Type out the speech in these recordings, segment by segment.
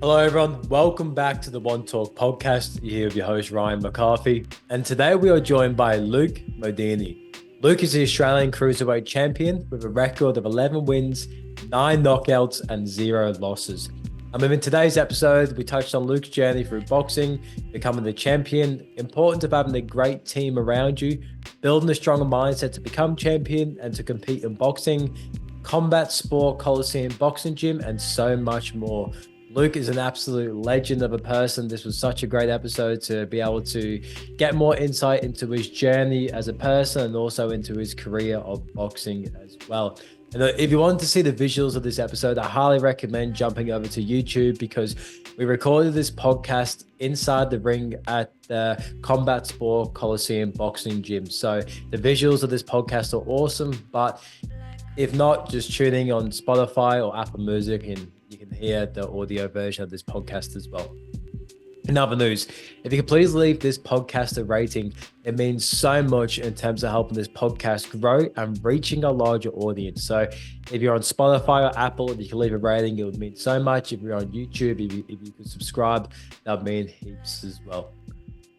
Hello everyone, welcome back to the One Talk podcast. You're here with your host Ryan McCarthy, and today we are joined by Luke Modini. Luke is the Australian Cruiserweight champion with a record of 11 wins, 9 knockouts and 0 losses. And in today's episode, we touched on Luke's journey through boxing, becoming the champion, importance of having a great team around you, building a stronger mindset to become champion and to compete in boxing, combat Sport Colleseum boxing gym, and so much more. Luke is an absolute legend of a person. This was such a great episode to be able to get more insight into his journey as a person and also into his career of boxing as well. And if you want to see the visuals of this episode, I highly recommend jumping over to YouTube because we recorded this podcast inside the ring at the Combat Sport Colleseum boxing gym. So the visuals of this podcast are awesome, but if not, just tuning on Spotify or Apple Music and you can hear the audio version of this podcast as well. In other news, if you could please leave this podcast a rating, it means so much in terms of helping this podcast grow and reaching a larger audience. So if you're on Spotify or Apple, if you can leave a rating, it would mean so much. If you're on YouTube, if you could subscribe, that would mean heaps as well.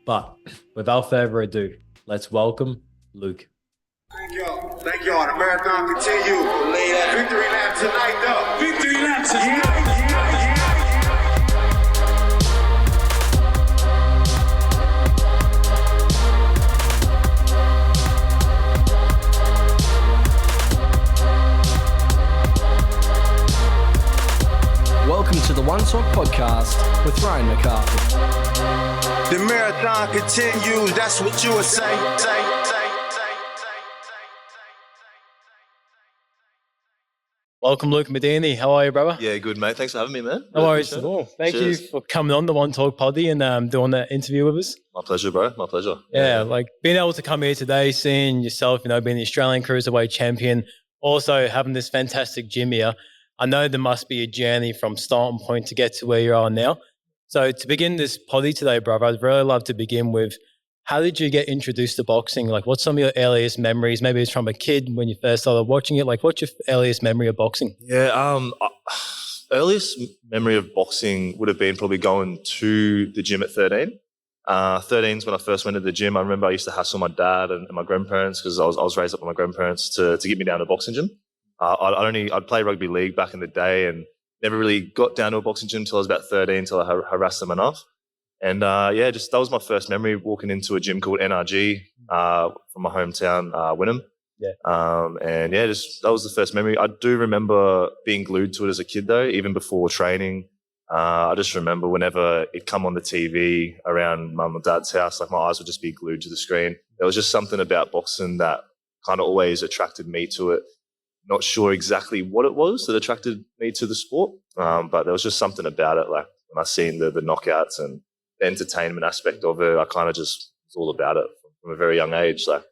But without further ado, let's welcome Luke. Thank y'all. Thank y'all. The marathon continue. Lay that victory lap tonight, though. Victory lap tonight. Welcome to the One Talk podcast with Ryan McCarthy. The marathon continues. That's what you would say. Welcome, Luke Modini. How are you, brother? Yeah, good, mate. Thanks for having me, man. No worries at all. Thank you for coming on the One Talk poddy and doing that interview with us. My pleasure, bro. My pleasure. Yeah, like being able to come here today, seeing yourself, being the Australian Cruiserweight champion, also having this fantastic gym here. I know there must be a journey from starting point to get to where you are now. So to begin this poddy today, brother, I'd really love to begin with, how did you get introduced to boxing? Like, what's some of your earliest memories? Maybe it's from a kid when you first started watching it. Like, what's your earliest memory of boxing? Yeah, earliest memory of boxing would have been probably going to the gym at 13. 13 is when I first went to the gym. I remember I used to hassle my dad and my grandparents because I was raised up by my grandparents to get me down to a boxing gym. I'd play rugby league back in the day and never really got down to a boxing gym until I was about 13 until I harassed them enough. And that was my first memory, walking into a gym called NRG from my hometown, Wynnum. Yeah. That was the first memory. I do remember being glued to it as a kid, though, even before training. I just remember whenever it come on the TV around mum and dad's house, like my eyes would just be glued to the screen. There was just something about boxing that kind of always attracted me to it. Not sure exactly what it was that attracted me to the sport, but there was just something about it. Like when I seen the knockouts and the entertainment aspect of it, I kind of just was all about it from a very young age, like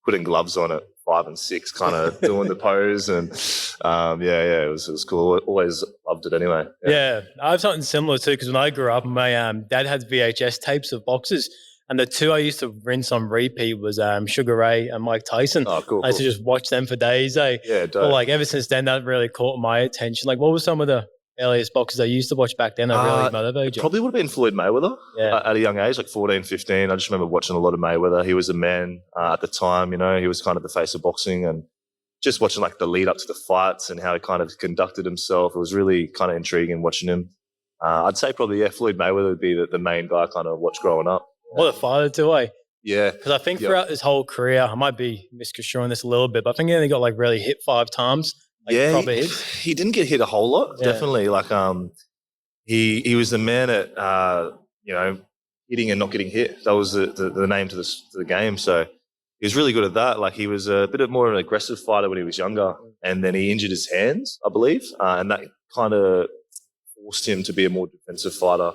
putting gloves on at 5 and 6, kind of doing the pose. And it was cool. Always loved it anyway. Yeah, I have something similar too, because when I grew up, my dad had VHS tapes of boxers. And the two I used to rinse on repeat was Sugar Ray and Mike Tyson. Oh, cool. I used to just watch them for days. Yeah, dope. But like ever since then, that really caught my attention. Like, what were some of the earliest boxers I used to watch back then that really motivated you? Probably would have been Floyd Mayweather at a young age, like 14, 15. I just remember watching a lot of Mayweather. He was a man at the time, he was kind of the face of boxing, and just watching like the lead up to the fights and how he kind of conducted himself. It was really kind of intriguing watching him. I'd say probably, Floyd Mayweather would be the main guy I kind of watched growing up. What a fighter too, eh? Yeah. Because I think throughout his whole career, I might be misconstruing this a little bit, but I think he only got like really hit 5 times. Proper hits. He didn't get hit a whole lot, definitely. Like he was the man at hitting and not getting hit. That was the name to the game. So he was really good at that. Like he was a bit more of an aggressive fighter when he was younger, and then he injured his hands, I believe, and that kind of forced him to be a more defensive fighter.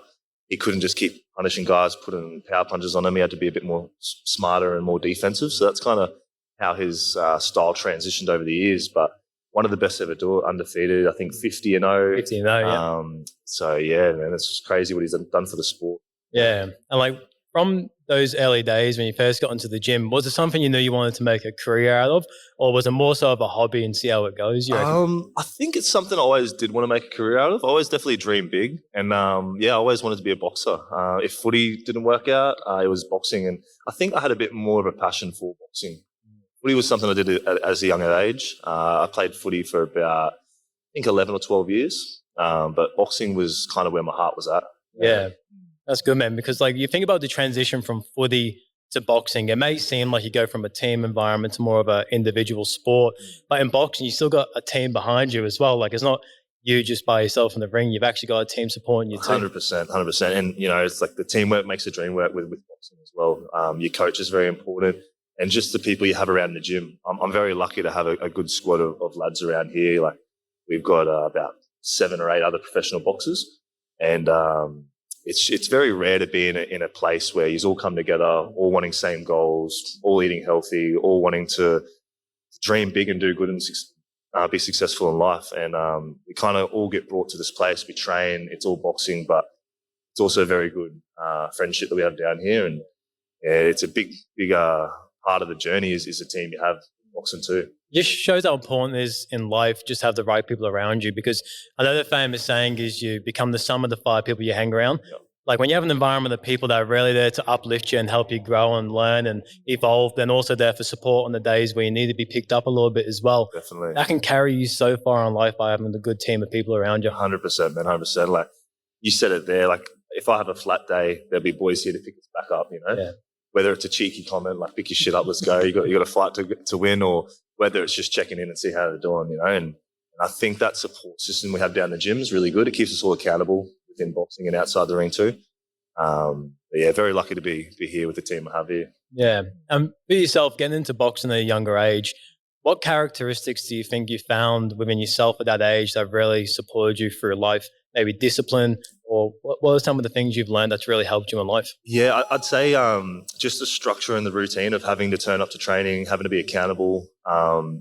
He couldn't just keep punishing guys, putting power punches on him. He had to be a bit more smarter and more defensive. So that's kind of how his style transitioned over the years. But one of the best ever do it, undefeated, I think 50-0. 50-0, yeah. So, yeah, man, it's just crazy what he's done for the sport. Yeah. And like from those early days when you first got into the gym, was it something you knew you wanted to make a career out of, or was it more so of a hobby and see how it goes? You reckon? I think it's something I always did want to make a career out of. I always definitely dreamed big, and I always wanted to be a boxer. If footy didn't work out, it was boxing, and I think I had a bit more of a passion for boxing. Footy was something I did as a younger age. I played footy for about, I think, 11 or 12 years, but boxing was kind of where my heart was at. Yeah, that's good, man, because like you think about the transition from footy to boxing, it may seem like you go from a team environment to more of an individual sport, but in boxing, you still got a team behind you as well. Like it's not you just by yourself in the ring. You've actually got a team supporting you too. 100%. And, it's like the teamwork makes the dream work with boxing as well. Your coach is very important. And just the people you have around the gym. I'm very lucky to have a good squad of lads around here. Like we've got about 7 or 8 other professional boxers, and it's very rare to be in a place where you all come together, all wanting same goals, all eating healthy, all wanting to dream big and do good and be successful in life. And we kind of all get brought to this place. We train. It's all boxing, but it's also a very good friendship that we have down here. And it's a big part of the journey is the team you have boxing too. Just shows how important it is in life just have the right people around you, because I know the famous saying is you become the sum of the 5 people you hang around. Yep. Like when you have an environment of people that are really there to uplift you and help you grow and learn and evolve, then also there for support on the days where you need to be picked up a little bit as well. Definitely. That can carry you so far in life by having a good team of people around you. 100%, man, 100%. Like you said it there, like if I have a flat day, there'll be boys here to pick us back up, Yeah. Whether it's a cheeky comment like pick your shit up, let's go, you got to fight to win, or whether it's just checking in and see how they're doing, and I think that support system we have down the gym is really good. It keeps us all accountable within boxing and outside the ring too. Very lucky to be here with the team I have here. Yeah. For yourself, getting into boxing at a younger age, what characteristics do you think you found within yourself at that age that really supported you through life? Maybe discipline, or what are some of the things you've learned that's really helped you in life? Yeah, I'd say just the structure and the routine of having to turn up to training, having to be accountable.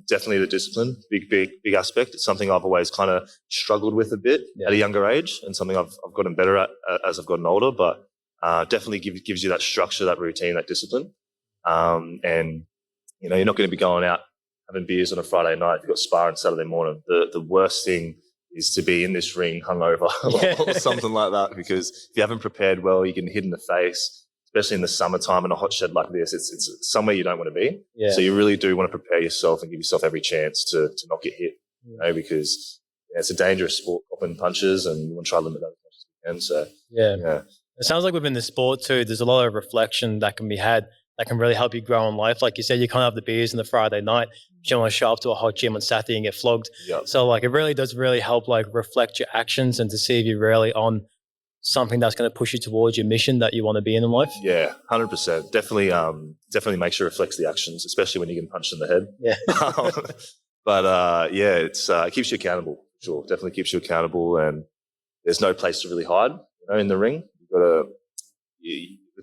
Definitely the discipline, big aspect. It's something I've always kind of struggled with a bit at a younger age, and something I've gotten better at as I've gotten older. But definitely gives you that structure, that routine, that discipline. And you're not going to be going out having beers on a Friday night. You've got sparring Saturday morning. The worst thing is to be in this ring hungover or something like that, because if you haven't prepared well, you get hit in the face, especially in the summertime in a hot shed like this. It's somewhere you don't want to be. Yeah. So you really do want to prepare yourself and give yourself every chance to not get hit, because it's a dangerous sport, popping punches, and you want to try to limit that as much as you can. So yeah. It sounds like within the sport too, there's a lot of reflection that can be had that can really help you grow in life. Like you said, you can't have the beers on the Friday night. You don't want to show up to a hot gym on Saturday and get flogged. Yep. So like it really does help like reflect your actions and to see if you're really on something that's going to push you towards your mission that you want to be in life. Yeah, 100%. Definitely make sure it reflects the actions, especially when you're getting punched in the head. Yeah. But it keeps you accountable. Sure, definitely keeps you accountable, and there's no place to really hide. In the ring, the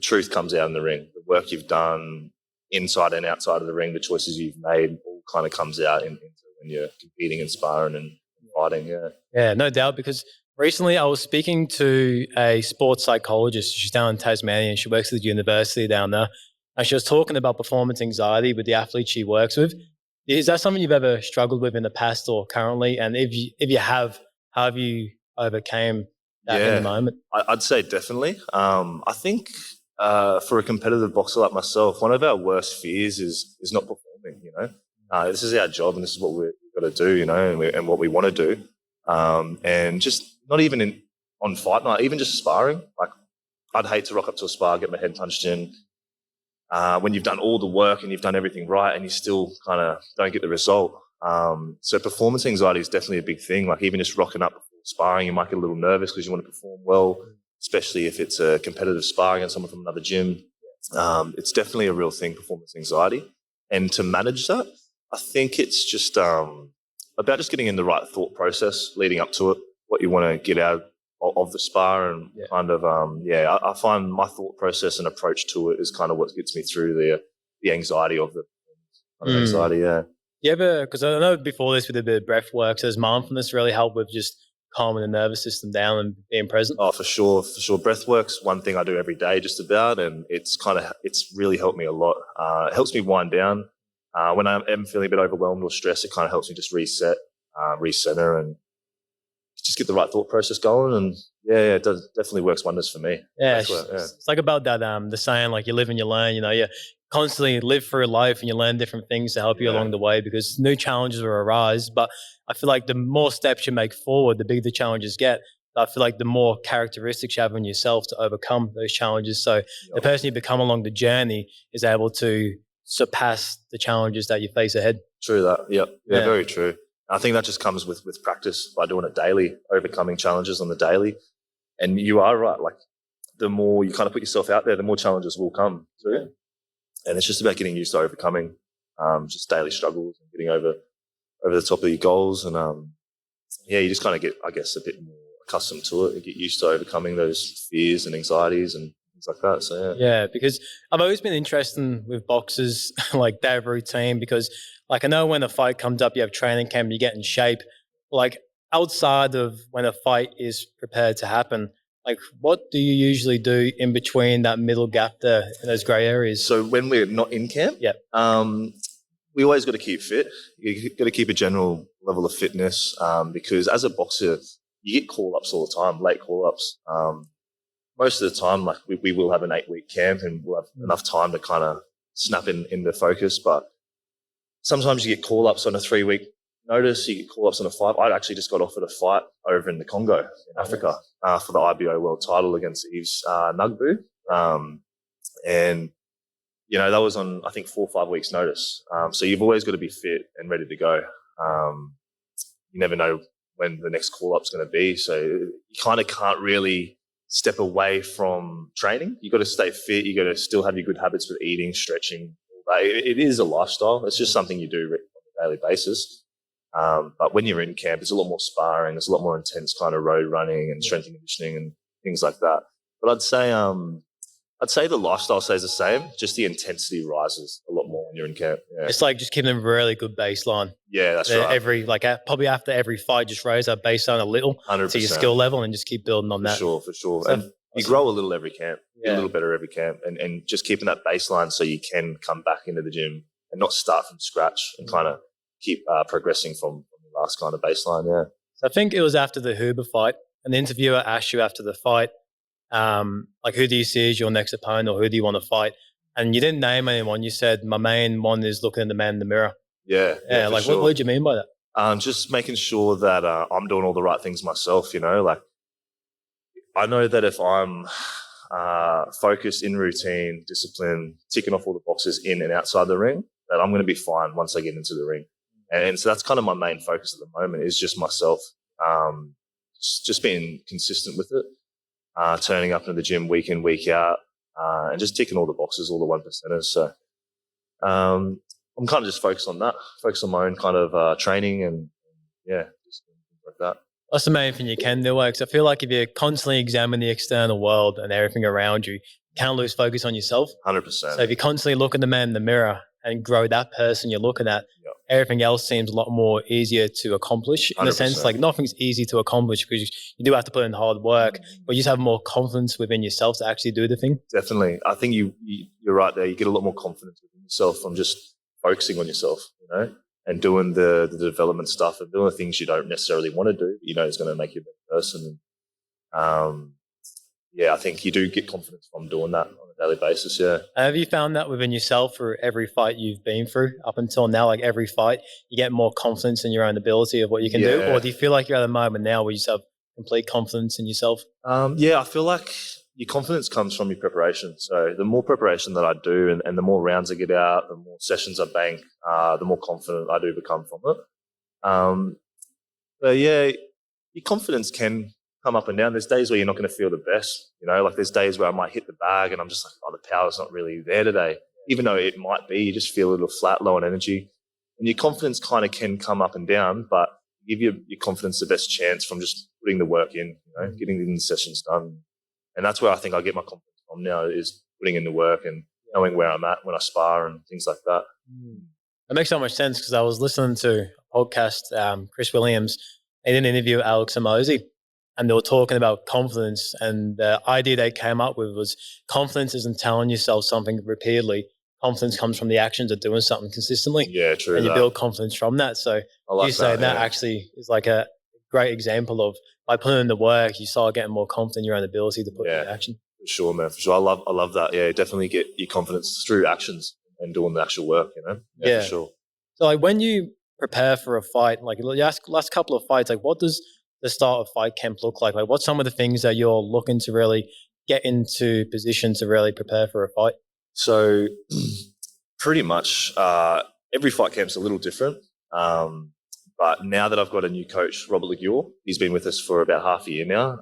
truth comes out in the ring. The work you've done inside and outside of the ring, the choices you've made, all kind of comes out into when you're competing and sparring and fighting. Yeah, no doubt. Because recently I was speaking to a sports psychologist. She's down in Tasmania and she works at the university down there. And she was talking about performance anxiety with the athletes she works with. Is that something you've ever struggled with in the past or currently? And if you have, how have you overcame that in the moment? I'd say definitely. I think for a competitive boxer like myself, one of our worst fears is not performing. This is our job and this is what we've got to do. And what we want to do. And just not even on fight night, even just sparring. Like I'd hate to rock up to a spar, get my head punched in. When you've done all the work and you've done everything right and you still kind of don't get the result. So performance anxiety is definitely a big thing. Like even just rocking up before sparring, you might get a little nervous because you want to perform well, especially if it's a competitive sparring and someone from another gym. It's definitely a real thing, performance anxiety. And to manage that, I think it's just about just getting in the right thought process leading up to it, what you want to get out of the spar, and kind of, I find my thought process and approach to it is kind of what gets me through the anxiety of the anxiety. Yeah. You ever, because I know before this we did a bit of breath work, so does mindfulness really help with just calming the nervous system down and being present? Oh, for sure. Breathwork's one thing I do every day just about, and it's really helped me a lot. It helps me wind down. When I am feeling a bit overwhelmed or stressed, it kind of helps me just reset, recenter, and just get the right thought process going. And it definitely works wonders for me. Yeah, it's like about that, the saying, like, you live and you learn, you constantly live through life and you learn different things to help you along the way, because new challenges will arise. But I feel like the more steps you make forward, the bigger the challenges get. I feel like the more characteristics you have in yourself to overcome those challenges. So the person you become along the journey is able to surpass the challenges that you face ahead. True that. Yep. Yeah, very true. I think that just comes with practice, by doing it daily, overcoming challenges on the daily. And you are right. Like, the more you kind of put yourself out there, the more challenges will come too. And it's just about getting used to overcoming just daily struggles and getting over the top of your goals. And you just kind of get, I guess, a bit more accustomed to it and get used to overcoming those fears and anxieties and things like that. So because I've always been interested with boxers, like their routine, because like, I know when a fight comes up, you have training camp, you get in shape. Like, outside of when a fight is prepared to happen, like, what do you usually do in between that middle gap there in those grey areas? So when we're not in camp, we always got to keep fit. You got to keep a general level of fitness, because as a boxer, you get call-ups all the time, late call-ups. Most of the time, like, we will have an 8-week camp and we'll have enough time to kind of snap into focus. But sometimes you get call-ups on a 3-week notice, you get call-ups on a 5. I actually just got offered a fight over in the Congo, in Africa, for the IBO world title against Yves Nugbu. And, that was on, I think, 4 or 5 weeks notice. So you've always got to be fit and ready to go. You never know when the next call-up's going to be. So you kind of can't really step away from training. You got to stay fit. You got to still have your good habits with eating, stretching. It is a lifestyle. It's just something you do on a daily basis. But when you're in camp, there's a lot more sparring. There's a lot more intense kind of road running and strength and conditioning and things like that. But I'd say the lifestyle stays the same. Just the intensity rises a lot more when you're in camp. Yeah. It's like just keeping a really good baseline. Yeah, that's right. Probably after every fight, just raise that baseline a little 100%. to your skill level and just keep building on that. For sure. So, and you grow a little every camp. You get a little better every camp, and just keeping that baseline so you can come back into the gym and not start from scratch and kind of keep progressing from the last kind of baseline. Yeah. So I think it was after the Huber fight, and the interviewer asked you after the fight, like, who do you see as your next opponent, or who do you want to fight? And you didn't name anyone. You said, my main one is looking at the man in the mirror. Yeah. Like, sure. What did you mean by that? Just making sure that I'm doing all the right things myself. Like, I know that if I'm focused, in routine, discipline, ticking off all the boxes in and outside the ring, that I'm going to be fine once I get into the ring. And so that's kind of my main focus at the moment, is just myself, just being consistent with it, turning up into the gym week in, week out, and just ticking all the boxes, all the 1%ers. So I'm kind of just focused on that, focused on my own kind of training and just things like that. That's the main thing you can do, because I feel like if you constantly examine the external world and everything around you, you can't lose focus on yourself. 100%. So if you constantly look at the man in the mirror and grow that person you're looking at, everything else seems a lot more easier to accomplish, in 100%. A sense. Like, nothing's easy to accomplish because you do have to put in hard work, but you just have more confidence within yourself to actually do the thing. Definitely. I think you're right there. You get a lot more confidence within yourself from just focusing on yourself, and doing the development stuff and doing the things you don't necessarily want to do, is going to make you a better person. And, I think you do get confidence from doing that on a daily basis, Have you found that within yourself for every fight you've been through up until now? Like, every fight, you get more confidence in your own ability of what you can do? Or do you feel like you're at a moment now where you just have complete confidence in yourself? I feel like your confidence comes from your preparation. So the more preparation that I do and the more rounds I get out, the more sessions I bank, the more confident I do become from it. Your confidence can come up and down. There's days where you're not going to feel the best, like there's days where I might hit the bag and I'm just like, the power's not really there today. Even though it might be, you just feel a little flat, low on energy. And your confidence kind of can come up and down, but give your confidence the best chance from just putting the work in, getting the sessions done. And that's where I think I get my confidence from now, is putting in the work and knowing where I'm at when I spar and things like that. That makes so much sense, because I was listening to a podcast, Chris Williams. in an interview with Alex Amosi, and they were talking about confidence, and the idea they came up with was confidence isn't telling yourself something repeatedly. Confidence comes from the actions of doing something consistently. Yeah, true. And you build confidence from that. So you say that actually is like a great example of by putting in the work, you start getting more confident in your own ability to put it into action. For sure, man. For sure. I love that. Yeah, definitely get your confidence through actions and doing the actual work, you know? Yeah, for sure. So like when you prepare for a fight, like the last couple of fights, like what does the start of fight camp look like? Like what's some of the things that you're looking to really get into position to really prepare for a fight? So pretty much every fight camp's a little different. But now that I've got a new coach, Robert Leguer, he's been with us for about half a year now.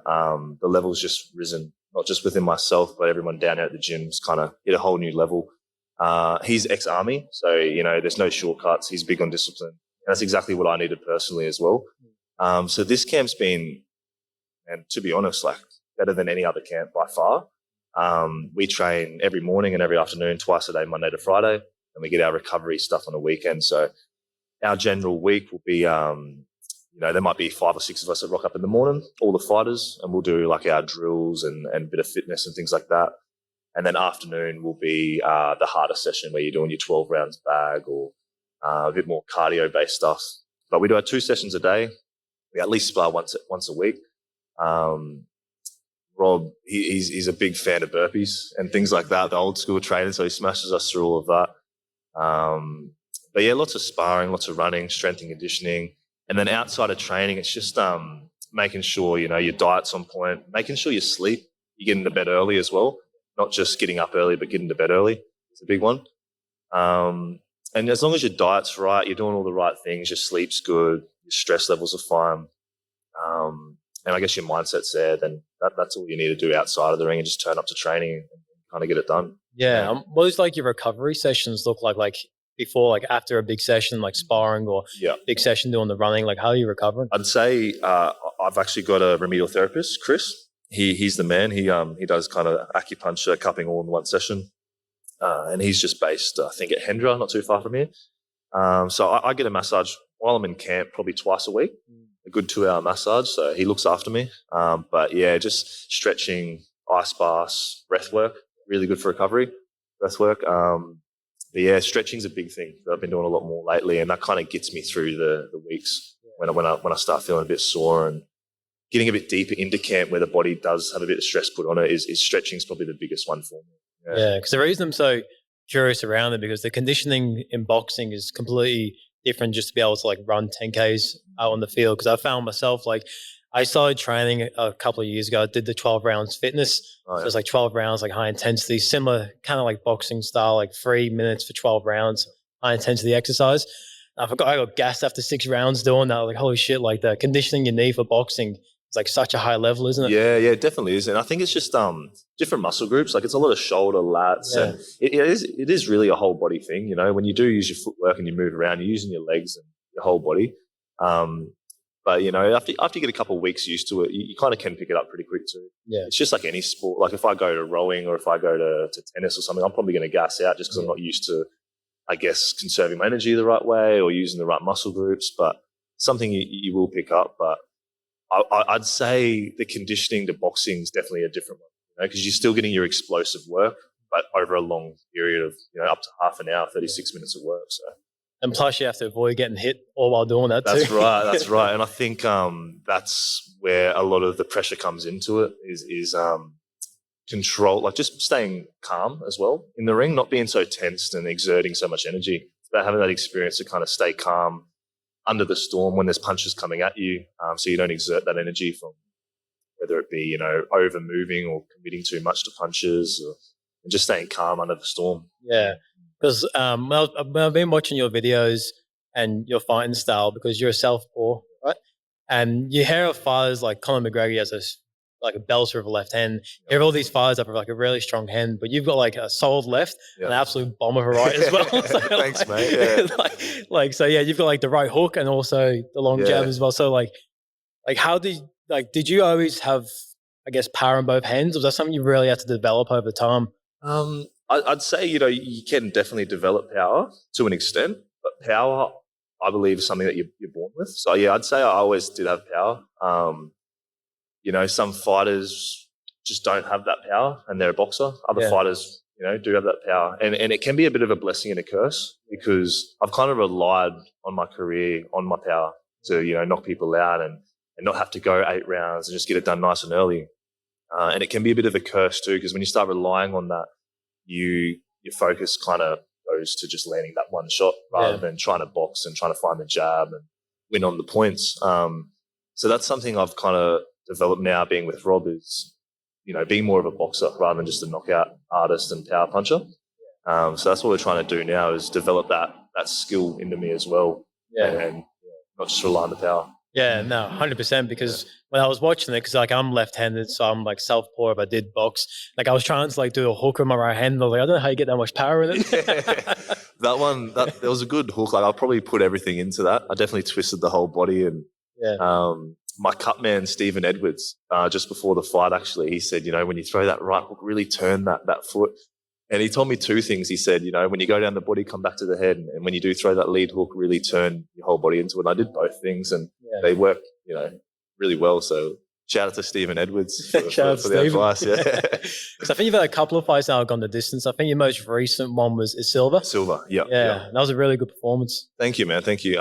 The level's just risen, not just within myself, but everyone down here at the gym's kind of hit a whole new level. He's ex-army, so, you know, there's no shortcuts. He's big on discipline. And that's exactly what I needed personally as well. So this camp's been, and to be honest, like better than any other camp by far. We train every morning and every afternoon, twice a day, Monday to Friday, and we get our recovery stuff on the weekend. So our general week will be, you know, there might be 5 or 6 of us that rock up in the morning, all the fighters, and we'll do like our drills and a bit of fitness and things like that. And then afternoon will be the harder session where you're doing your 12 rounds bag or a bit more cardio-based stuff. But we do our 2 sessions a day. We at least spar once a week. Rob, he's a big fan of burpees and things like that, the old school training, so he smashes us through all of that. But yeah, lots of sparring, lots of running, strength and conditioning. And then outside of training, it's just making sure, you know, your diet's on point, making sure you sleep, you get into bed early as well, not just getting up early, but getting to bed early. It's a big one. And as long as your diet's right, you're doing all the right things, your sleep's good, your stress levels are fine, and I guess your mindset's there, then that's all you need to do outside of the ring and just turn up to training and kind of get it done. Yeah. What does like your recovery sessions look like before, like after a big session, like sparring or big session doing the running? Like how are you recovering? I'd say I've actually got a remedial therapist, Chris. He's the man. He does kind of acupuncture, cupping all in one session. And he's just based, I think, at Hendra, not too far from here. So I get a massage while I'm in camp probably twice a week, a good 2-hour massage. So he looks after me. But yeah, just stretching, ice baths, breath work, really good for recovery, breath work. But yeah, stretching's a big thing that I've been doing a lot more lately, and that kind of gets me through the weeks when I start feeling a bit sore and getting a bit deeper into camp where the body does have a bit of stress put on it. Is stretching's probably the biggest one for me. Yeah, because the reason I'm so curious around it because the conditioning in boxing is completely different just to be able to like run 10Ks out on the field. Because I found myself like I started training a couple of years ago. I did the 12 rounds fitness. So it's like 12 rounds, like high intensity, similar kind of like boxing style, like 3 minutes for 12 rounds, high intensity exercise. I forgot I got gassed after 6 rounds doing that. Like, holy shit, like the conditioning you need for boxing is like such a high level, isn't it? Yeah, it definitely is. And I think it's just different muscle groups. Like it's a lot of shoulder, lats, and it is really a whole body thing. You know, when you do use your footwork and you move around, you're using your legs and your whole body. But you know, after you get a couple of weeks used to it, you kind of can pick it up pretty quick too. Yeah, it's just like any sport. Like if I go to rowing or if I go to tennis or something, I'm probably going to gas out just because I'm not used to, I guess, conserving my energy the right way or using the right muscle groups. But something you will pick up. But I'd say the conditioning to boxing is definitely a different one, you know, because you're still getting your explosive work, but over a long period of, you know, up to half an hour, 36 minutes of work. So. And plus you have to avoid getting hit all while doing that too. That's right. And I think that's where a lot of the pressure comes into it is control, like just staying calm as well in the ring, not being so tensed and exerting so much energy. It's about having that experience to kind of stay calm under the storm when there's punches coming at you, so you don't exert that energy from whether it be, you know, over moving or committing too much to punches or just staying calm under the storm. Yeah. Because I've been watching your videos and your fighting style because you're a southpaw, right? And you hear of fighters like Conor McGregor has a belter of a left hand. You have all these fighters that have like a really strong hand, but you've got like a solid left and an absolute bomber for right as well. So Thanks, mate. Yeah. So yeah, you've got like the right hook and also the long jab as well. So like how did you always have, I guess, power in both hands? Or was that something you really had to develop over time? I'd say, you know, you can definitely develop power to an extent, but power I believe, is something that you're born with. So yeah, I'd say I always did have power. Some fighters just don't have that power, and they're a boxer. Other fighters, do have that power, and it can be a bit of a blessing and a curse, because I've kind of relied on my career, on my power to knock people out and not have to go 8 rounds and just get it done nice and early. And it can be a bit of a curse too, because when you start relying on that, your focus kind of goes to just landing that one shot rather than trying to box and trying to find the jab and win on the points. So that's something I've kind of developed now, being with Rob, is being more of a boxer rather than just a knockout artist and power puncher. So that's what we're trying to do now, is develop that skill into me as well, and not just rely on the power. Yeah, no, 100%. Because when I was watching it, because I'm left-handed, so I'm like southpaw if I did box. Like I was trying to do a hook with my right hand. And I was like, I don't know how you get that much power in it. That was a good hook. Like I'll probably put everything into that. I definitely twisted the whole body, and my cut man, Stephen Edwards, just before the fight, actually, he said, when you throw that right hook, really turn that foot. And he told me 2 things. He said, when you go down the body, come back to the head. And when you do throw that lead hook, really turn your whole body into it. And I did both things, and they work, really well. So shout out to Stephen Edwards for the advice. Yeah. Because I think you've had a couple of fights now gone the distance. I think your most recent one was Silva. Silva, yeah. That was a really good performance. Thank you, man. Thank you.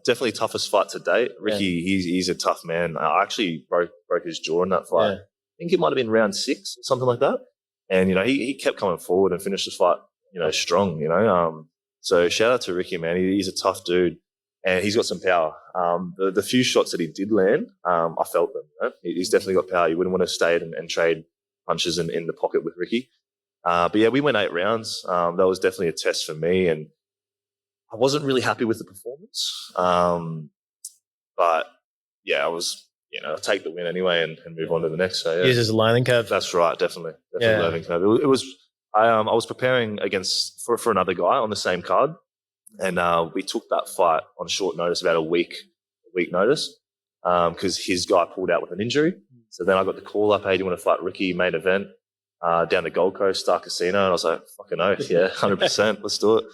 Definitely toughest fight to date. Ricky, he's a tough man. I actually broke his jaw in that fight. I think it might have been round 6 or something like that. And, he kept coming forward and finished the fight, strong, So shout out to Ricky, man. He's a tough dude, and he's got some power. The few shots that he did land, I felt them. He's definitely got power. You wouldn't want to stay and trade punches in the pocket with Ricky. But yeah, we went 8 rounds. That was definitely a test for me, and I wasn't really happy with the performance. But yeah, I was, I'll take the win anyway and move on to the next. So yeah, use as a learning curve. That's right, definitely learning curve. It was. I was preparing for another guy on the same card, and we took that fight on short notice, about a week notice, because his guy pulled out with an injury. So then I got the call up, hey, do you want to fight Ricky, main event, down the Gold Coast, Star Casino? And I was like, fucking oath, yeah, 100%, let's do it.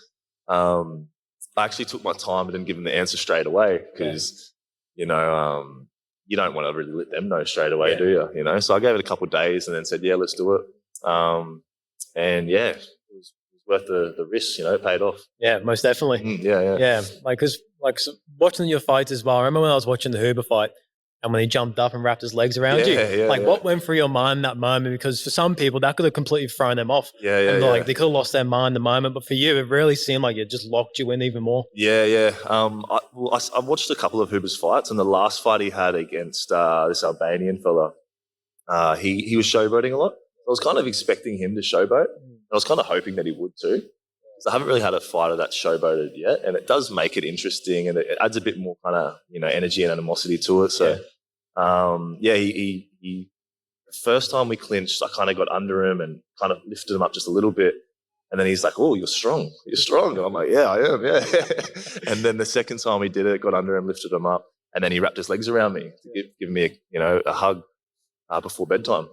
I actually took my time and didn't give him the answer straight away, because, you don't want to really let them know straight away, do you? So I gave it a couple of days and then said, yeah, let's do it. And yeah, it was worth the risk, it paid off. Yeah, most definitely. Yeah. Because watching your fights as well, I remember when I was watching the Huber fight, and when he jumped up and wrapped his legs around you, what went through your mind in that moment? Because for some people, that could have completely thrown them off. They could have lost their mind in the moment. But for you, it really seemed like it just locked you in even more. Yeah. I watched a couple of Huber's fights, and the last fight he had against this Albanian fella, he was showboating a lot. I was kind of expecting him to showboat. I was kind of hoping that he would too. Because I haven't really had a fighter that's showboated yet, and it does make it interesting, and it adds a bit more kind of energy and animosity to it. So he the first time we clinched, I kind of got under him and kind of lifted him up just a little bit, and then he's like, "Oh, you're strong. And I'm like, "Yeah, I am, yeah." And then the second time we did it, got under him, lifted him up, and then he wrapped his legs around me to give me a hug before bedtime.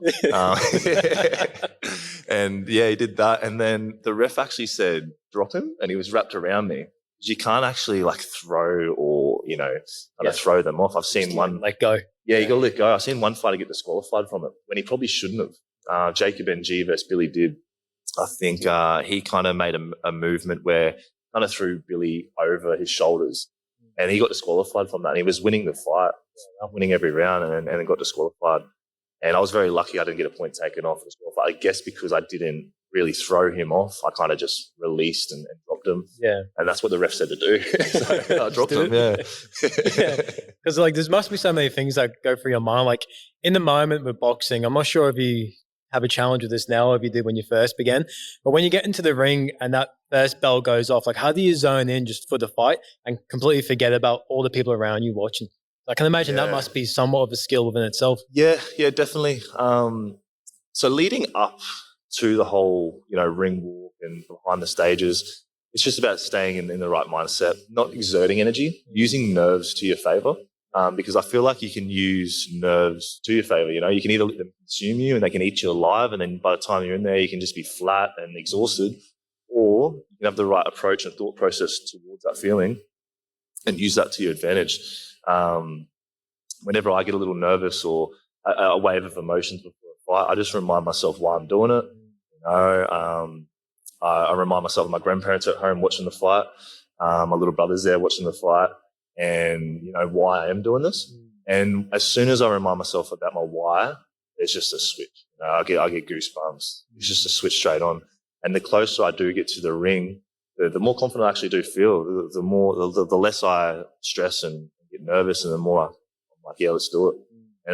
And yeah, he did that. And then the ref actually said, drop him. And he was wrapped around me. You can't actually throw or, throw them off. I've seen one. Let go. Yeah, you got to let go. I've seen one fighter get disqualified from it when he probably shouldn't have. Jacob NG versus Billy did. I think he kind of made a movement where kind of threw Billy over his shoulders, and he got disqualified from that. And he was winning the fight, winning every round, and then got disqualified. And I was very lucky I didn't get a point taken off as well. I guess because I didn't really throw him off, I kind of just released and dropped him. Yeah. And that's what the ref said to do. So I dropped him, Because there must be so many things that go through your mind. Like in the moment with boxing, I'm not sure if you have a challenge with this now or if you did when you first began, but when you get into the ring and that first bell goes off, how do you zone in just for the fight and completely forget about all the people around you watching? I can imagine that must be somewhat of a skill within itself. Yeah, definitely. So leading up to the whole, ring walk and behind the stages, it's just about staying in the right mindset, not exerting energy, using nerves to your favor. Because I feel like you can use nerves to your favor. You can either let them consume you and they can eat you alive, and then by the time you're in there, you can just be flat and exhausted, or you can have the right approach and thought process towards that feeling and use that to your advantage. Whenever I get a little nervous or a wave of emotions before a fight, I just remind myself why I'm doing it. I remind myself of my grandparents at home watching the fight, my little brother's there watching the fight, and why I am doing this. And as soon as I remind myself about my why, there's just a switch. I get goosebumps. It's just a switch straight on. And the closer I do get to the ring, the more confident I actually do feel. The less I stress and get nervous, and the more I'm like, yeah, let's do it.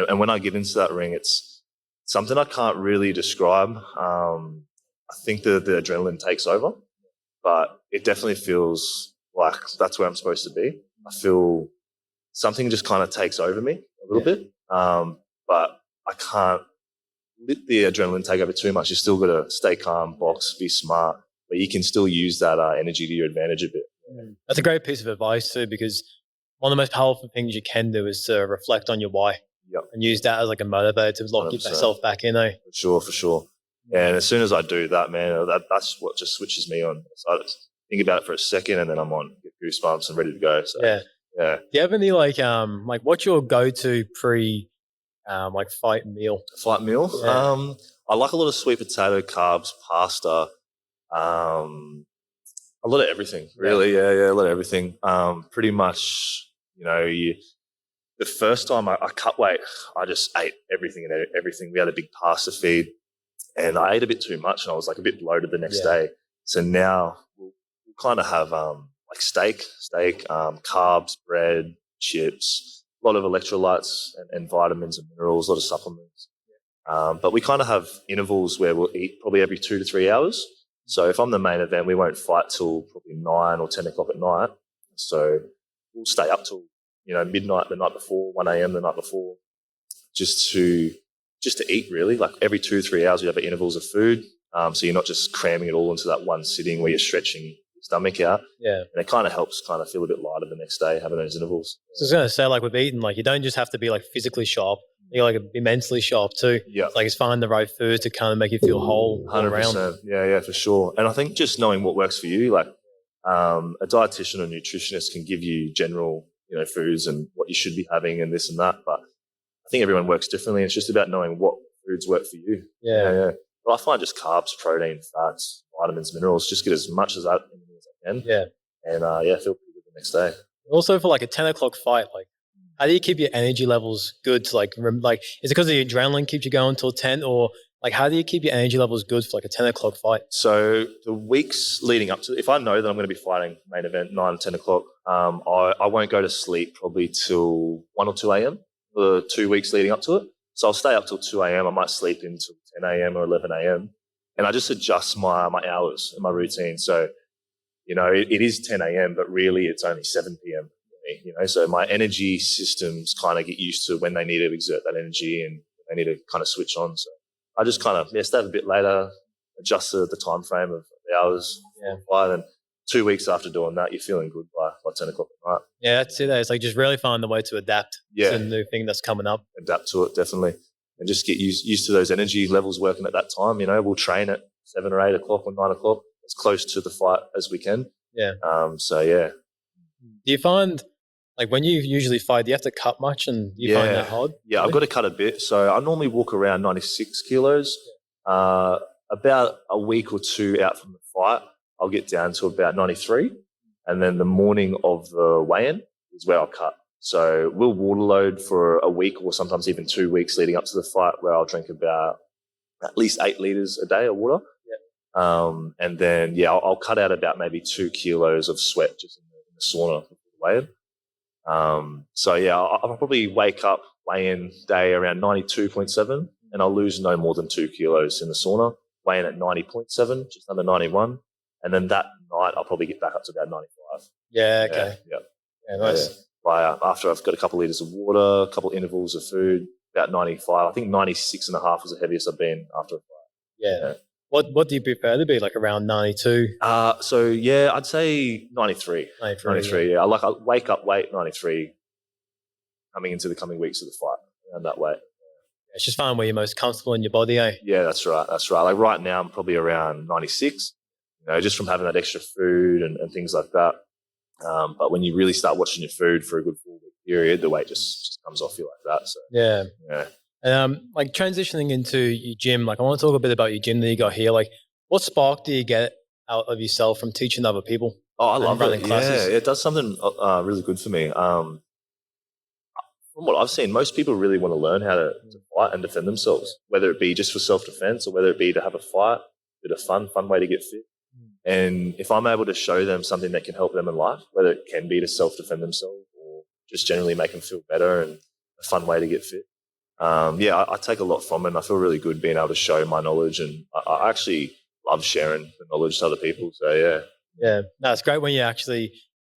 And when I get into that ring, it's something I can't really describe. I think the adrenaline takes over, but it definitely feels like that's where I'm supposed to be. I feel something just kind of takes over me a little bit, but I can't let the adrenaline take over too much. You still got to stay calm, box, be smart, but you can still use that energy to your advantage a bit. That's a great piece of advice too, because one of the most powerful things you can do is to reflect on your why and use that as like a motivator to lock 100%. yourself back in. For sure. And as soon as I do that, man, that's what just switches me on. So I just think about it for a second, and then I'm on, get goosebumps and ready to go. So, yeah. Do you have any like what's your go-to fight meal? Fight meal? Yeah. I like a lot of sweet potato, carbs, pasta, a lot of everything, really. Yeah, a lot of everything. Pretty much, the first time I cut weight, I just ate everything and everything. We had a big pasta feed, and I ate a bit too much, and I was like a bit bloated the next day. So now we'll kind of have like steak, carbs, bread, chips, a lot of electrolytes and vitamins and minerals, a lot of supplements. But we kind of have intervals where we'll eat probably every 2 to 3 hours. So if I'm the main event, we won't fight till probably 9 or 10 o'clock at night. So we'll stay up till midnight the night before, 1 a.m. the night before, just to eat, really. Like every 2 or 3 hours, we have intervals of food. So you're not just cramming it all into that one sitting where you're stretching your stomach out. Yeah. And it kind of helps kind of feel a bit lighter the next day, having those intervals. So I was going to say, like with eating, like you don't just have to be like physically sharp. You like be mentally sharp too. Yeah. Like it's finding the right food to kind of make you feel whole 100%. Around. Yeah, for sure. And I think just knowing what works for you, like a dietitian or nutritionist can give you general, foods and what you should be having and this and that. But I think everyone works differently. It's just about knowing what foods work for you. Yeah. Well, I find just carbs, protein, fats, vitamins, minerals, just get as much as that in as I can. Yeah. And feel pretty good the next day. Also for like a 10 o'clock fight, like how do you keep your energy levels good to like is it because the adrenaline keeps you going till 10, or like how do you keep your energy levels good for like a 10 o'clock fight? So the weeks leading up to it, if I know that I'm going to be fighting main event 9, 10 o'clock, I won't go to sleep probably till 1 or 2 a.m. for the 2 weeks leading up to it. So I'll stay up till 2 a.m. I might sleep until 10 a.m. or 11 a.m. And I just adjust my hours and my routine. So, it is 10 a.m., but really it's only 7 p.m. for me, So my energy systems kind of get used to when they need to exert that energy and they need to kind of switch on. So I just kind of stay up a bit later, adjust the time frame of the hours. Yeah. And 2 weeks after doing that, you're feeling good by 10 o'clock at night. Yeah, that's it. It's like just really find the way to adapt to the new thing that's coming up. Adapt to it, definitely. And just get used to those energy levels working at that time. We'll train at 7 or 8 o'clock or 9 o'clock, as close to the fight as we can. Yeah. Do you find, like when you usually fight, do you have to cut much, and do you find that hard? Yeah, I've got to cut a bit. So I normally walk around 96 kilos. About a week or two out from the fight, I'll get down to about 93. And then the morning of the weigh-in is where I'll cut. So we'll water load for a week or sometimes even 2 weeks leading up to the fight, where I'll drink about at least 8 liters a day of water. Yeah. And then, I'll cut out about maybe 2 kilos of sweat just in the sauna before the weigh-in. I'll probably wake up weigh-in day around 92.7, and I'll lose no more than 2 kilos in the sauna, weigh-in at 90.7, just under 91. And then that night, I'll probably get back up to about 95. Yeah, okay. Yeah, nice. After I've got a couple of litres of water, a couple of intervals of food, about 95. I think 96 and a half was the heaviest I've been after a fight. Yeah. What do you prefer to be, like around 92? I'd say 93. 93, yeah. I wake up weight 93 coming into the coming weeks of the fight, around that weight. It's just find where you're most comfortable in your body, eh? Yeah, that's right. Like right now, I'm probably around 96, just from having that extra food and things like that. But when you really start watching your food for a good 4-week period, the weight just comes off you like that. So Yeah. yeah. And like transitioning into your gym, like I want to talk a bit about your gym that you got here. Like, what spark do you get out of yourself from teaching other people? Oh, I and love running it. classes? Yeah, it does something really good for me. From what I've seen, most people really want to learn how to fight and defend themselves, whether it be just for self-defense or whether it be to have a fight, a bit of fun way to get fit. And if I'm able to show them something that can help them in life, whether it can be to self-defend themselves or just generally make them feel better and a fun way to get fit, I take a lot from it. And I feel really good being able to show my knowledge, and I actually love sharing the knowledge to other people. So yeah. Yeah, no, it's great when you're actually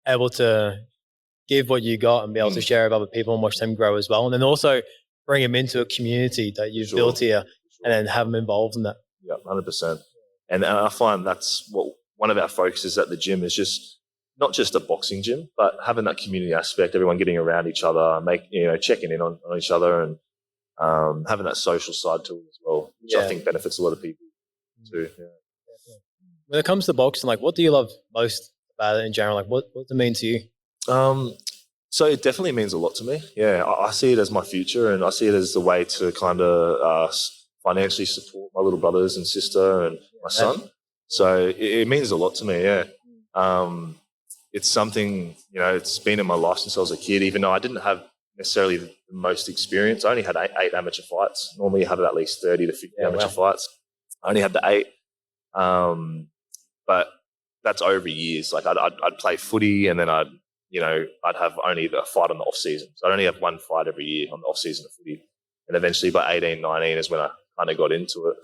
able to give what you got and be able to share with other people and watch them grow as well. And then also bring them into a community that you've built here and then have them involved in that. Yeah, 100%. And I find that's what one of our focuses at the gym is, just not just a boxing gym, but having that community aspect, everyone getting around each other, checking in on each other, and having that social side to it as well, which I think benefits a lot of people too. Yeah. When it comes to boxing, like what do you love most about it in general? Like what does it mean to you? So it definitely means a lot to me. Yeah, I see it as my future, and I see it as the way to kind of financially support my little brothers and sister and my son. So it means a lot to me. Yeah, it's something, it's been in my life since I was a kid. Even though I didn't have necessarily the most experience, I only had eight amateur fights. Normally, you have at least 30 to 50 amateur fights. I only had the 8. But that's over years. Like I'd play footy, and then I'd have only a fight on the off season. So I'd only have one fight every year on the off season of footy. And eventually by 18, 19 is when I kind of got into it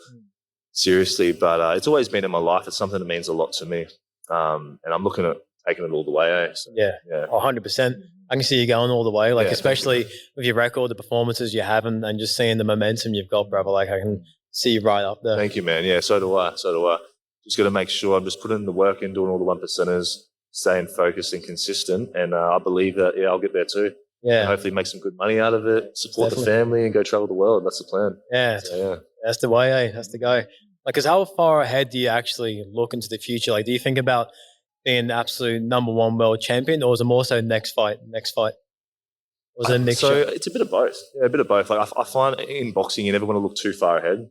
seriously. But it's always been in my life. It's something that means a lot to me. And I'm looking at taking it all the way. So, yeah. 100%. I can see you going all the way, like especially with your record, the performances you have, and just seeing the momentum you've got, brother. Like I can see you right up there. Thank you, man. Yeah, so do I. Just got to make sure I'm just putting the work in, doing all the 1%ers, staying focused and consistent. And I believe that, I'll get there too. Yeah. And hopefully make some good money out of it, support the family, and go travel the world. That's the plan. Yeah. So, that's the way, That's the go. Like, because how far ahead do you actually look into the future? Like, do you think about being the absolute number 1 world champion, or is it more so next fight? Or is it next year? It's a bit of both. Yeah, a bit of both. Like I find in boxing, you never want to look too far ahead.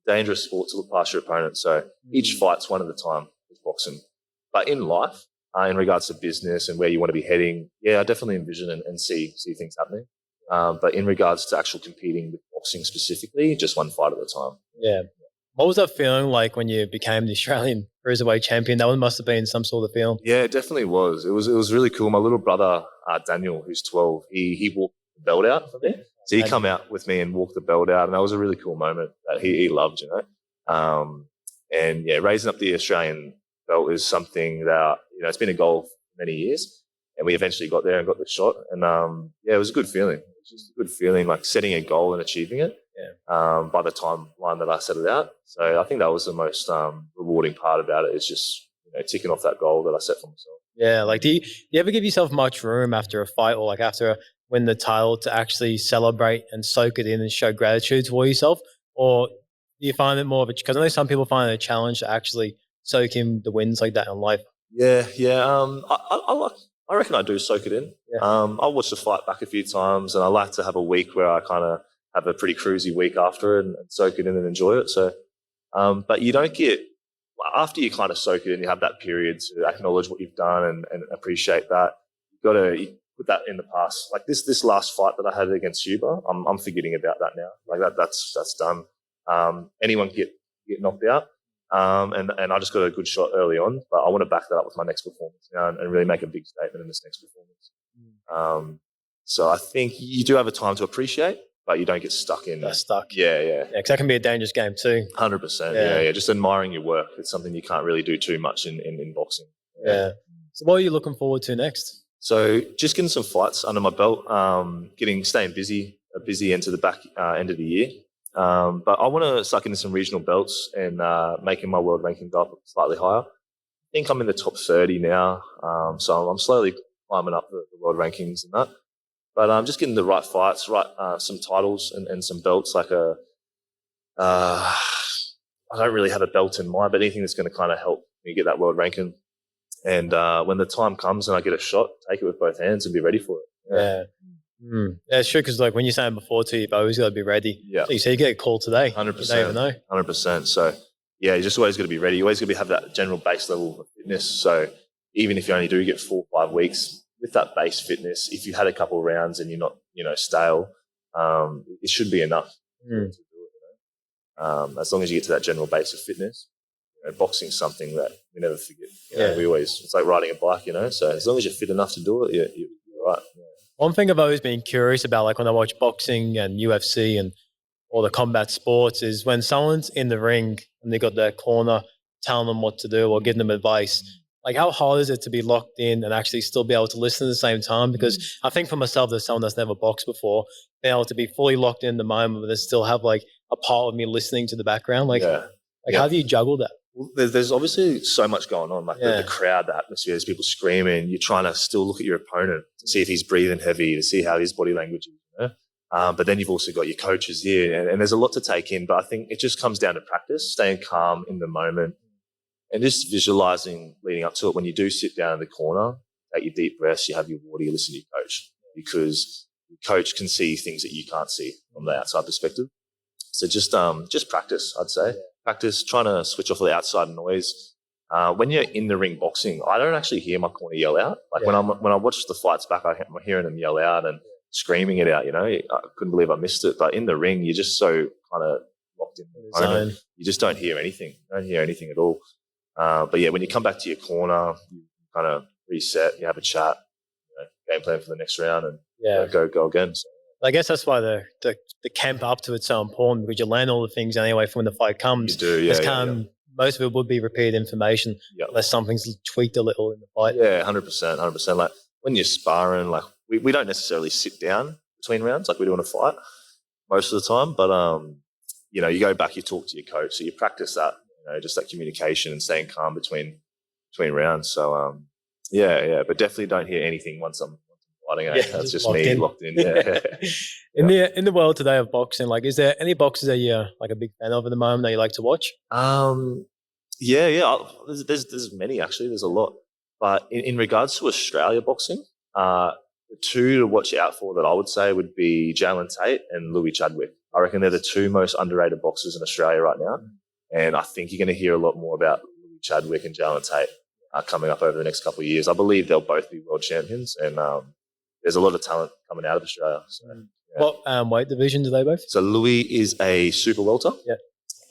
Dangerous sport to look past your opponent. So each fight's one at a time with boxing. But in life, in regards to business and where you want to be heading, I definitely envision and see things happening. But in regards to actual competing with boxing specifically, just one fight at a time. Yeah. What was that feeling like when you became the Australian Cruiserweight champion? That one must have been some sort of feeling. Yeah, it definitely was. It was really cool. My little brother, Daniel, who's 12, he walked the belt out for me. So he come out with me and walked the belt out, and that was a really cool moment that he loved, raising up the Australian belt is something that, it's been a goal for many years, and we eventually got there and got the shot. And it was a good feeling. It was just a good feeling, like setting a goal and achieving it by the timeline that I set it out. So I think that was the most rewarding part about it, is just ticking off that goal that I set for myself. Yeah, like do you ever give yourself much room after a fight or like after win the title to actually celebrate and soak it in and show gratitude toward yourself? Or do you find it more of a, because I know some people find it a challenge to actually soak in the wins like that in life? Yeah. I reckon I do soak it in. Yeah. I'll watch the fight back a few times, and I like to have a week where I kind of have a pretty cruisy week after it and soak it in and enjoy it. So, but you don't get, after you kind of soak it in, you have that period to acknowledge what you've done and appreciate that. You've got to put that in the past. Like this last fight that I had against Huber, I'm forgetting about that now. Like that's done. Anyone can get knocked out. And I just got a good shot early on, but I want to back that up with my next performance and really make a big statement in this next performance. So I think you do have a time to appreciate, but you don't get stuck in. That's stuck. Yeah. Because that can be a dangerous game too. 100%. Yeah. Just admiring your work. It's something you can't really do too much in boxing. Yeah. So what are you looking forward to next? So just getting some fights under my belt, staying busy into the back end of the year. But I want to suck into some regional belts and making my world ranking go up slightly higher. I think I'm in the top 30 now, so I'm slowly climbing up the world rankings and that. But I'm just getting the right fights, some titles and some belts. Like I don't really have a belt in mind, but anything that's going to kind of help me get that world ranking. And when the time comes and I get a shot, take it with both hands and be ready for it. Yeah. Yeah, it's true, because like when you're saying before too, you've always got to be ready. Yeah. So you get a call today. 100%. You don't even know. 100%. So, yeah, you just always got to be ready. You always got to have that general base level of fitness. So even if you only do get 4 or 5 weeks with that base fitness, if you had a couple of rounds and you're not, stale, it should be enough to do it. As long as you get to that general base of fitness. Boxing is something that we never forget. It's like riding a bike, So as long as you're fit enough to do it, you're right. Yeah. One thing I've always been curious about, like when I watch boxing and UFC and all the combat sports, is when someone's in the ring and they got their corner telling them what to do or giving them advice. Like, how hard is it to be locked in and actually still be able to listen at the same time? Because I think for myself, as someone that's never boxed before, being able to be fully locked in the moment, but then still have like a part of me listening to the background. How do you juggle that? Well, there's obviously so much going on, like the crowd, the atmosphere, there's people screaming. You're trying to still look at your opponent to see if he's breathing heavy, to see how his body language is. But then you've also got your coaches here, and there's a lot to take in. But I think it just comes down to practice, staying calm in the moment, and just visualizing leading up to it. When you do sit down in the corner, take your deep breaths, you have your water, you listen to your coach, because your coach can see things that you can't see from the outside perspective. So just practice, I'd say. Practice trying to switch off all the outside noise. When you're in the ring boxing, I don't actually hear my corner yell out. Like when I watch the fights back, I'm hearing them yell out and screaming it out. I couldn't believe I missed it. But in the ring, you're just so kind of locked in the zone. You just don't hear anything. You don't hear anything at all. But yeah, when you come back to your corner, you kind of reset. You have a chat, game plan for the next round, and go again. So. I guess that's why the camp up to it's so important, because you learn all the things anyway from when the fight comes. You do, yeah. Most of it would be repeated information unless something's tweaked a little in the fight. Yeah, 100%. Like when you're sparring, like we don't necessarily sit down between rounds like we do in a fight most of the time. But, you go back, you talk to your coach. So you practice that, just that communication and staying calm between rounds. So, but definitely don't hear anything once I'm fighting. That's just me locked in. Yeah. In the world today of boxing, like, is there any boxers that you're like a big fan of at the moment that you like to watch? There's many actually. There's a lot. But in regards to Australia boxing, the two to watch out for that I would say would be Jalen Tate and Louis Chadwick. I reckon they're the two most underrated boxers in Australia right now. And I think you're going to hear a lot more about Louis Chadwick and Jalen Tate coming up over the next couple of years. I believe they'll both be world champions, and there's a lot of talent coming out of Australia. So, What weight division do they both? So Louis is a super welter. Yeah.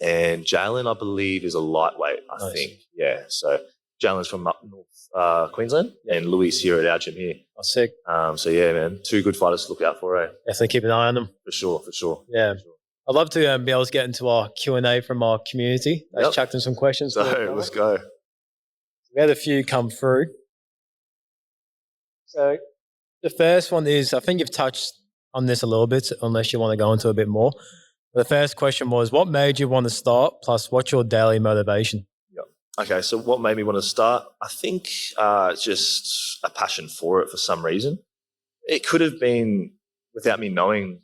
And Jalen, I believe, is a lightweight, I think. Yeah. So Jalen's from up north Queensland, and Louis is here at our gym here. Oh, sick. So yeah, man, two good fighters to look out for, eh? Definitely keep an eye on them. For sure. Yeah. For sure. I'd love to be able to get into our Q&A from our community. Let's chuck them some questions. So let's go. We had a few come through. So the first one is, I think you've touched on this a little bit, unless you want to go into a bit more. The first question was, what made you want to start? Plus, what's your daily motivation? Okay, so what made me want to start? I think just a passion for it for some reason. It could have been without me knowing.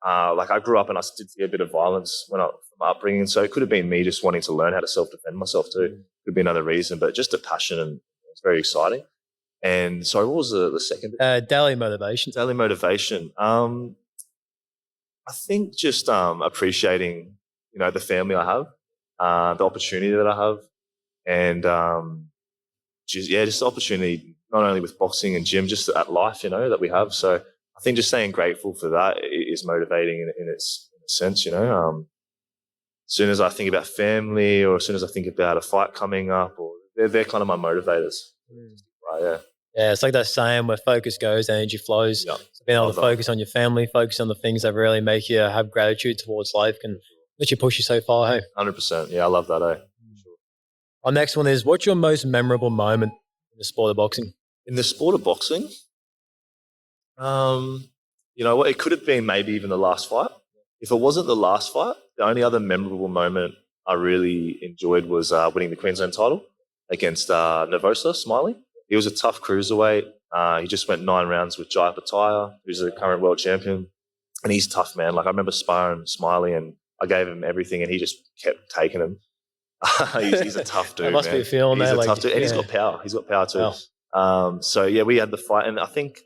Like I grew up and I did see a bit of violence from my upbringing, so it could have been me just wanting to learn how to self-defend myself too. Could be another reason, but just a passion, and it's very exciting. And sorry, what was the second bit? Daily motivation. Daily motivation. I think just appreciating, the family I have, the opportunity that I have, and just the opportunity not only with boxing and gym, just at life, that we have. So I think just staying grateful for that is motivating in a sense, As soon as I think about family, or as soon as I think about a fight coming up, or they're kind of my motivators. Right, yeah. Yeah, it's like that saying, where focus goes, energy flows. Yeah. So being able to focus on your family, focus on the things that really make you have gratitude towards life can let you push you so far, hey? 100%. Yeah, I love that, eh? Sure. Our next one is, what's your most memorable moment in the sport of boxing? In the sport of boxing? You know what? It could have been maybe even the last fight. If it wasn't the last fight, the only other memorable moment I really enjoyed was winning the Queensland title against Nervosa Smiley. He was a tough cruiserweight. He just went 9 rounds with Jai Pataya, who's the current world champion. And he's tough, man. Like, I remember sparring Smiley and I gave him everything and he just kept taking him. He's a tough dude, That must man. be a feeling He's there. a Like, tough dude, and he's got power. He's got power too. So yeah, we had the fight, and I think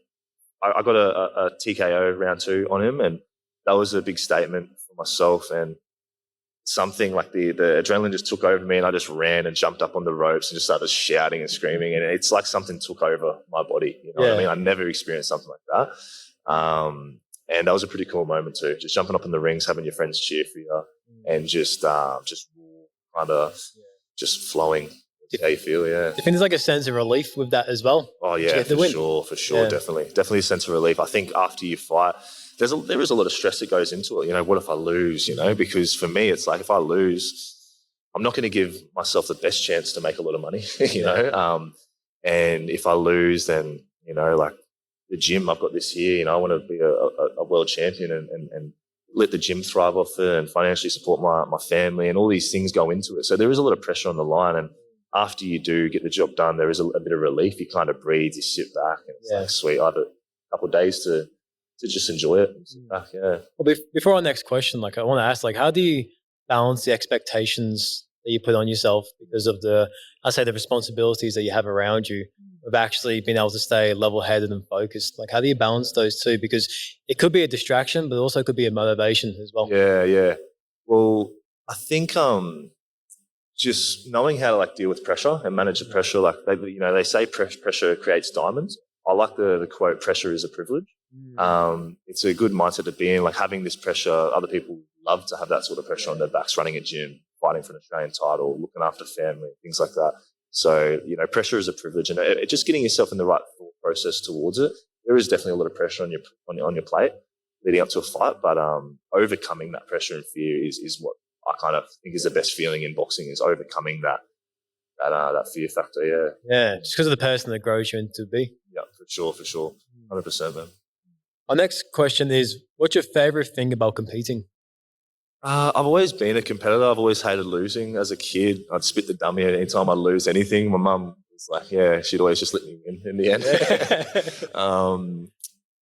I got a TKO round 2 on him, and that was a big statement for myself. And something like the adrenaline just took over me, and I just ran and jumped up on the ropes and just started shouting and screaming, and it's like something took over my body. You know what I mean? I never experienced something like that. And that was a pretty cool moment too. Just jumping up in the rings, having your friends cheer for you, and just kind of just flowing. How you feel, yeah. Do you think there's like a sense of relief with that as well? Oh yeah, for sure, Yeah. definitely a sense of relief. I think after you fight, there is a lot of stress that goes into it. You know, what if I lose? You know, because for me, it's like if I lose, I'm not going to give myself the best chance to make a lot of money. You know, and if I lose, then you know, like the gym I've got this year, you know, I want to be a world champion and let the gym thrive off it and financially support my family, and all these things go into it. So there is a lot of pressure on the line, and after you do get the job done, there is a bit of relief. You kind of breathe, you sit back, and it's like, sweet, I have a couple of days to just enjoy it. And sit back, yeah. Well, before our next question, like I want to ask, like, how do you balance the expectations that you put on yourself because of the responsibilities that you have around you, of actually being able to stay level-headed and focused? Like, how do you balance those two? Because it could be a distraction, but also could be a motivation as well. Yeah. Well, I think just knowing how to like deal with pressure and manage the pressure, like they say pressure creates diamonds. I like the quote, pressure is a privilege. It's a good mindset to be in, like having this pressure. Other people love to have that sort of pressure on their backs, running a gym, fighting for an Australian title, looking after family, things like that. So, you know, pressure is a privilege, and just getting yourself in the right thought process towards it. There is definitely a lot of pressure on your plate leading up to a fight, but overcoming that pressure and fear is what I kind of think is the best feeling in boxing, is overcoming that fear factor. Yeah, just because of the person that grows you into be. Yeah, for sure, 100%, man. Our next question is, what's your favorite thing about competing? I've always been a competitor. I've always hated losing. As a kid, I'd spit the dummy anytime I'd lose anything. My mum was like, yeah, she'd always just let me win in the end.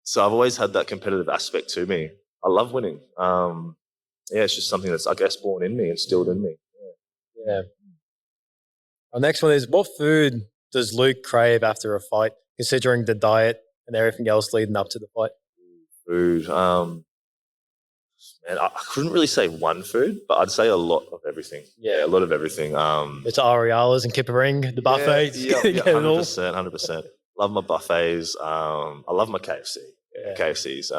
So I've always had that competitive aspect to me. I love winning. It's just something that's, I guess, born in me, instilled in me. Yeah. Our next one is, what food does Luke crave after a fight, considering the diet and everything else leading up to the fight? Food. Man, I couldn't really say one food, but I'd say a lot of everything. Yeah, a lot of everything. It's Ariala's and Kipparing, the buffets. Yeah, 100%. Love my buffets. I love my KFC. Yeah. KFC's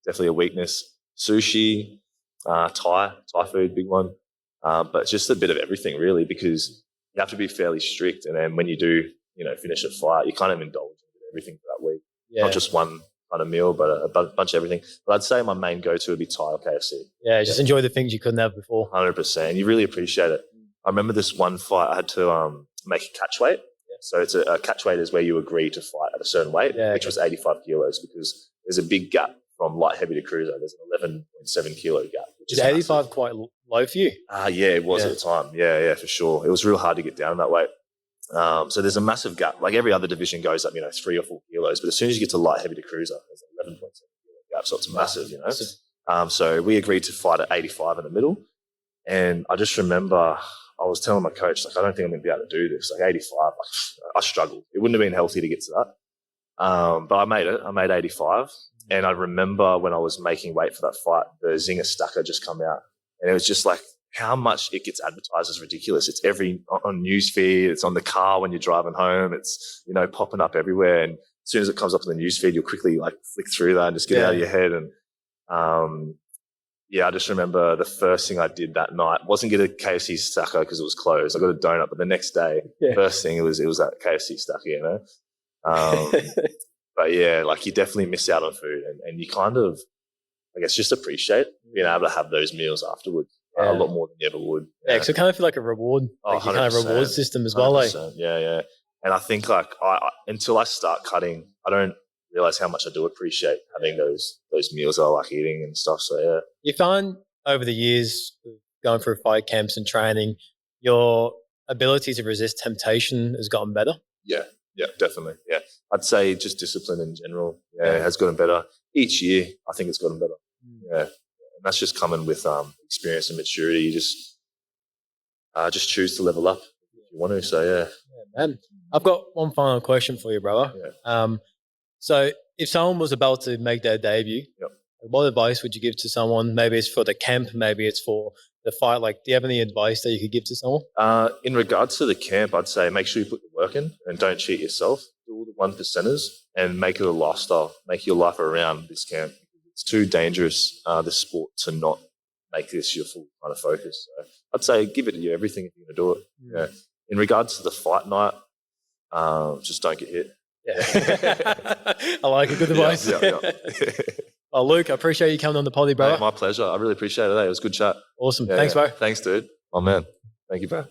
definitely a weakness. Sushi, Thai food, big one. But just a bit of everything, really, because you have to be fairly strict. And then when you do, you know, finish a fight, you kind of indulge in everything for that week. Yeah. Not just one kind of meal, but a bunch of everything. But I'd say my main go-to would be Thai or KFC. Yeah, just enjoy the things you couldn't have before. 100%. You really appreciate it. I remember this one fight, I had to make a catch weight. Yeah. So it's a catch weight is where you agree to fight at a certain weight, which was 85 kilos, because there's a big gap from light heavy to cruiser. There's an 11.7 kilo gap. Is 85 massive. Quite low for you? Yeah, it was at the time. Yeah, for sure. It was real hard to get down that weight. So there's a massive gap. Like every other division goes up, 3 or 4 kilos. But as soon as you get to light heavy to cruiser, there's an 11.7 kilo gap. So it's massive, So we agreed to fight at 85 in the middle. And I just remember I was telling my coach, like, I don't think I'm going to be able to do this. Like 85, I struggled. It wouldn't have been healthy to get to that. But I made it. I made 85. And I remember when I was making weight for that fight, the Zinger Stacker just come out. And it was just like, how much it gets advertised is ridiculous. It's on newsfeed. It's on the car when you're driving home. It's, popping up everywhere. And as soon as it comes up in the newsfeed, you'll quickly like flick through that and just get it out of your head. And, I just remember the first thing I did that night wasn't get a KFC stacker because it was closed. I got a donut, but the next day, first thing it was that KFC stacker, But yeah, like you definitely miss out on food, and you kind of, I guess, just appreciate being able to have those meals afterwards a lot more than you ever would. Yeah, because it kind of feel like a reward, like your kind of reward system as well. Like. Yeah. And I think like until I start cutting, I don't realize how much I do appreciate having those meals I like eating and stuff. So yeah. You find over the years going through fight camps and training, your ability to resist temptation has gotten better? Yeah, definitely. Yeah. I'd say just discipline in general. Yeah, it has gotten better. Each year, I think it's gotten better. Yeah. And that's just coming with experience and maturity. You just, just choose to level up if you want to. So yeah. Man, I've got one final question for you, brother. Yeah. So if someone was about to make their debut, what advice would you give to someone? Maybe it's for the camp, maybe it's for the fight. Like, do you have any advice that you could give to someone? In regards to the camp, I'd say make sure you put the work in and don't cheat yourself. Do all the 1%ers and make it a lifestyle. Make your life around this camp. It's too dangerous, this sport, to not make this your full kind of focus. So I'd say give it your everything if you're going to do it. Yeah. In regards to the fight night, just don't get hit. Yeah. I like it. Good advice. Yeah. Well, Luke, I appreciate you coming on the poddy, brother. Mate, my pleasure. I really appreciate it. It was a good chat. Awesome. Thanks, bro. Thanks, dude. Oh, man. Thank you, bro.